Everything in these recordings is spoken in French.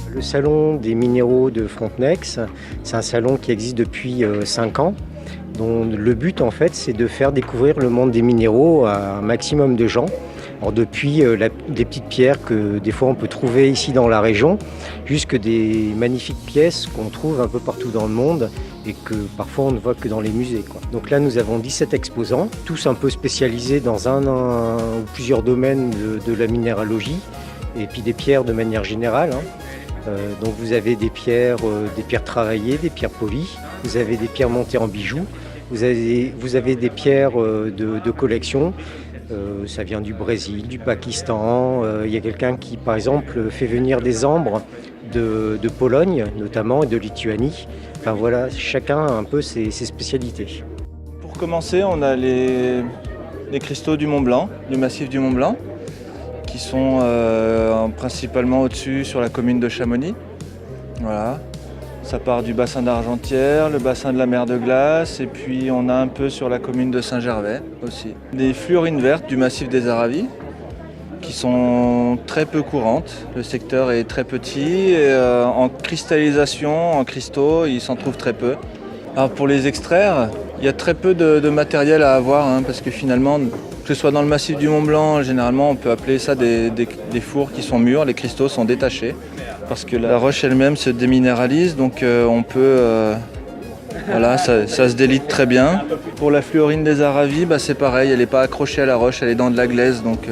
Le salon des minéraux de Frontenex, c'est un salon qui existe depuis 5 ans, dont le but en fait c'est de faire découvrir le monde des minéraux à un maximum de gens. Alors depuis des petites pierres que des fois on peut trouver ici dans la région, jusque des magnifiques pièces qu'on trouve un peu partout dans le monde et que parfois on ne voit que dans les musées, quoi. Donc là nous avons 17 exposants, tous un peu spécialisés dans un ou plusieurs domaines de la minéralogie et puis des pierres de manière générale, hein. Donc vous avez des pierres travaillées, des pierres polies, vous avez des pierres montées en bijoux, vous avez des pierres de collection. Ça vient du Brésil, du Pakistan. Il y a quelqu'un qui, par exemple, fait venir des ambres de Pologne, notamment, et de Lituanie. Enfin voilà, chacun a un peu ses spécialités. Pour commencer, on a les cristaux du Mont Blanc, du massif du Mont Blanc, qui sont principalement au-dessus sur la commune de Chamonix. Voilà. Ça part du bassin d'Argentière, le bassin de la mer de Glace, et puis on a un peu sur la commune de Saint-Gervais aussi. Des fluorines vertes du massif des Aravis, qui sont très peu courantes. Le secteur est très petit, et en cristallisation, en cristaux, il s'en trouve très peu. Alors pour les extraire, il y a très peu de matériel à avoir, hein, parce que finalement, que ce soit dans le massif du Mont Blanc, généralement on peut appeler ça des fours qui sont mûrs, les cristaux sont détachés. Parce que la roche elle-même se déminéralise, donc on peut... voilà, ça se délite très bien. Pour la fluorine des Aravis, c'est pareil, elle n'est pas accrochée à la roche, elle est dans de la glaise, donc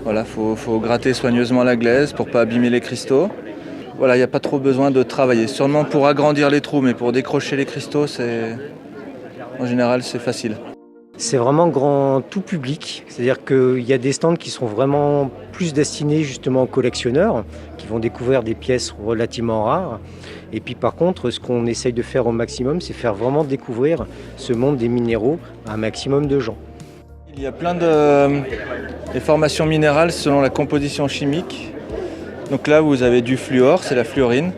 voilà, faut gratter soigneusement la glaise pour ne pas abîmer les cristaux. Voilà, il n'y a pas trop besoin de travailler. Sûrement pour agrandir les trous, mais pour décrocher les cristaux, en général, c'est facile. C'est vraiment grand tout public, c'est-à-dire qu'il y a des stands qui sont vraiment plus destinés justement aux collectionneurs, qui vont découvrir des pièces relativement rares. Et puis par contre, ce qu'on essaye de faire au maximum, c'est faire vraiment découvrir ce monde des minéraux à un maximum de gens. Il y a plein de formations minérales selon la composition chimique. Donc là, vous avez du fluor, c'est la fluorine,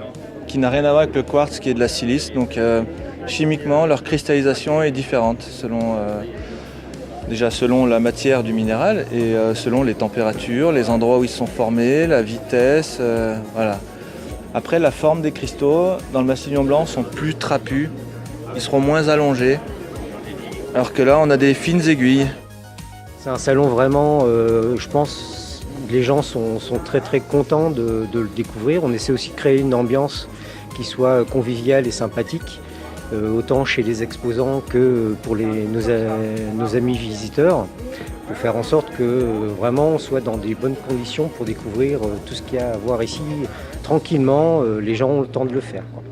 qui n'a rien à voir avec le quartz qui est de la silice. Donc chimiquement, leur cristallisation est différente selon la matière du minéral et selon les températures, les endroits où ils sont formés, la vitesse, voilà. Après, la forme des cristaux dans le massif du Mont Blanc sont plus trapus, ils seront moins allongés, alors que là, on a des fines aiguilles. C'est un salon vraiment, je pense, les gens sont très très contents de le découvrir. On essaie aussi de créer une ambiance qui soit conviviale et sympathique. Autant chez les exposants que pour nos amis visiteurs, pour faire en sorte que vraiment on soit dans des bonnes conditions pour découvrir tout ce qu'il y a à voir ici. Tranquillement, les gens ont le temps de le faire, quoi.